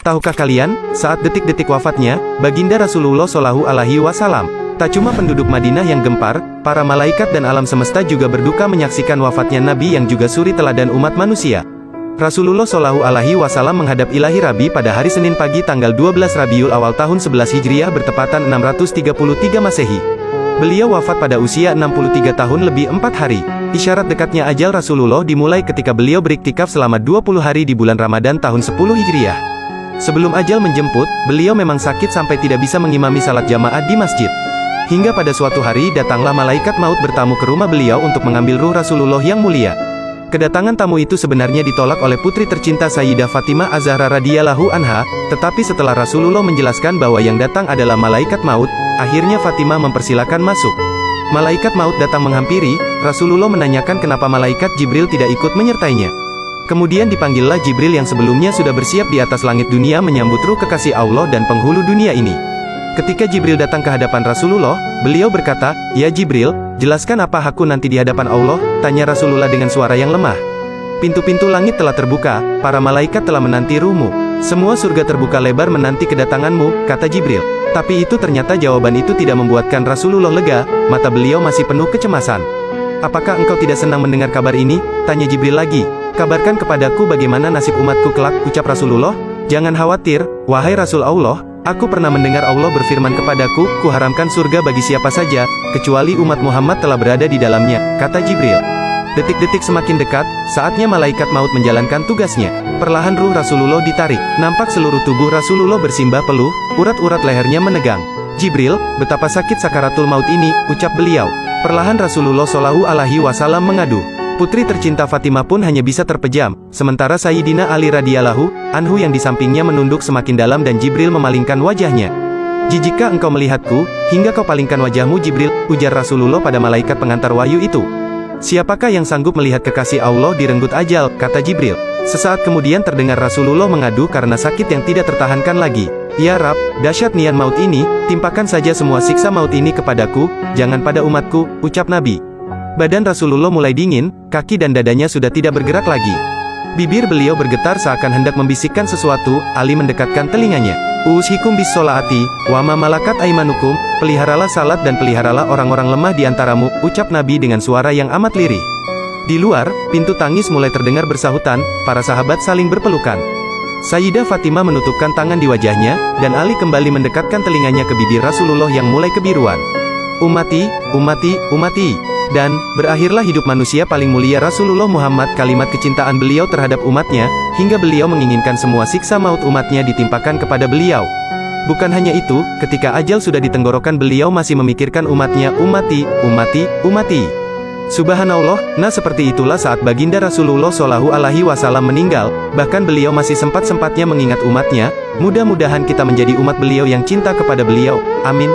Tahukah kalian, saat detik-detik wafatnya, Baginda Rasulullah Shallallahu Alaihi Wasallam, tak cuma penduduk Madinah yang gempar, para malaikat dan alam semesta juga berduka menyaksikan wafatnya Nabi yang juga suri teladan umat manusia. Rasulullah Shallallahu Alaihi Wasallam menghadap ilahi Rabi pada hari Senin pagi tanggal 12 Rabiul Awal tahun 11 Hijriah bertepatan 633 Masehi. Beliau wafat pada usia 63 tahun lebih 4 hari. Isyarat dekatnya ajal Rasulullah dimulai ketika beliau beriktikaf selama 20 hari di bulan Ramadan tahun 10 Hijriah. Sebelum ajal menjemput, beliau memang sakit sampai tidak bisa mengimami salat jamaah di masjid. Hingga pada suatu hari datanglah malaikat maut bertamu ke rumah beliau untuk mengambil ruh Rasulullah yang mulia. Kedatangan tamu itu sebenarnya ditolak oleh putri tercinta Sayyidah Fatimah Az-Zahra radhiyallahu anha, tetapi setelah Rasulullah menjelaskan bahwa yang datang adalah malaikat maut, akhirnya Fatimah mempersilakan masuk. Malaikat maut datang menghampiri, Rasulullah menanyakan kenapa malaikat Jibril tidak ikut menyertainya. Kemudian dipanggillah Jibril yang sebelumnya sudah bersiap di atas langit dunia menyambut ruh kekasih Allah dan penghulu dunia ini. Ketika Jibril datang ke hadapan Rasulullah, beliau berkata, "Ya Jibril, jelaskan apa hakku nanti di hadapan Allah?" tanya Rasulullah dengan suara yang lemah. "Pintu-pintu langit telah terbuka, para malaikat telah menanti ruhmu. Semua surga terbuka lebar menanti kedatanganmu," kata Jibril. Tapi itu ternyata jawaban itu tidak membuatkan Rasulullah lega, mata beliau masih penuh kecemasan. "Apakah engkau tidak senang mendengar kabar ini?" tanya Jibril lagi. "Kabarkan kepadaku bagaimana nasib umatku kelak," ucap Rasulullah. "Jangan khawatir, wahai Rasul Allah, aku pernah mendengar Allah berfirman kepadaku, kuharamkan surga bagi siapa saja, kecuali umat Muhammad telah berada di dalamnya," kata Jibril. Detik-detik semakin dekat, saatnya malaikat maut menjalankan tugasnya. Perlahan ruh Rasulullah ditarik, nampak seluruh tubuh Rasulullah bersimbah peluh, urat-urat lehernya menegang. "Jibril, betapa sakit sakaratul maut ini," ucap beliau. Perlahan Rasulullah Shallallahu Alaihi Wasallam mengadu. Putri tercinta Fatimah pun hanya bisa terpejam, sementara Sayyidina Ali radhiyallahu anhu yang di sampingnya menunduk semakin dalam dan Jibril memalingkan wajahnya. "Jijikkah engkau melihatku, hingga kau palingkan wajahmu Jibril?" ujar Rasulullah pada malaikat pengantar wahyu itu. "Siapakah yang sanggup melihat kekasih Allah direnggut ajal?" kata Jibril. Sesaat kemudian terdengar Rasulullah mengadu karena sakit yang tidak tertahankan lagi. "Ya Rab, dahsyat niat maut ini, timpakan saja semua siksa maut ini kepadaku, jangan pada umatku," ucap Nabi. Badan Rasulullah mulai dingin, kaki dan dadanya sudah tidak bergerak lagi. Bibir beliau bergetar seakan hendak membisikkan sesuatu. Ali mendekatkan telinganya. "Ushikum bis sholaati, wa ma malakat aimanukum," peliharalah salat dan peliharalah orang-orang lemah di antaramu, ucap Nabi dengan suara yang amat lirih. Di luar, pintu tangis mulai terdengar bersahutan, para sahabat saling berpelukan. Sayyidah Fatimah menutupkan tangan di wajahnya, dan Ali kembali mendekatkan telinganya ke bibir Rasulullah yang mulai kebiruan. "Umati, umati, umati." Dan, berakhirlah hidup manusia paling mulia Rasulullah Muhammad. Kalimat kecintaan beliau terhadap umatnya, hingga beliau menginginkan semua siksa maut umatnya ditimpakan kepada beliau. Bukan hanya itu, ketika ajal sudah di tenggorokan beliau masih memikirkan umatnya, "Umati, umati, umati." Subhanallah, nah seperti itulah saat Baginda Rasulullah Shallallahu Alaihi Wasallam meninggal, bahkan beliau masih sempat-sempatnya mengingat umatnya. Mudah-mudahan kita menjadi umat beliau yang cinta kepada beliau. Amin.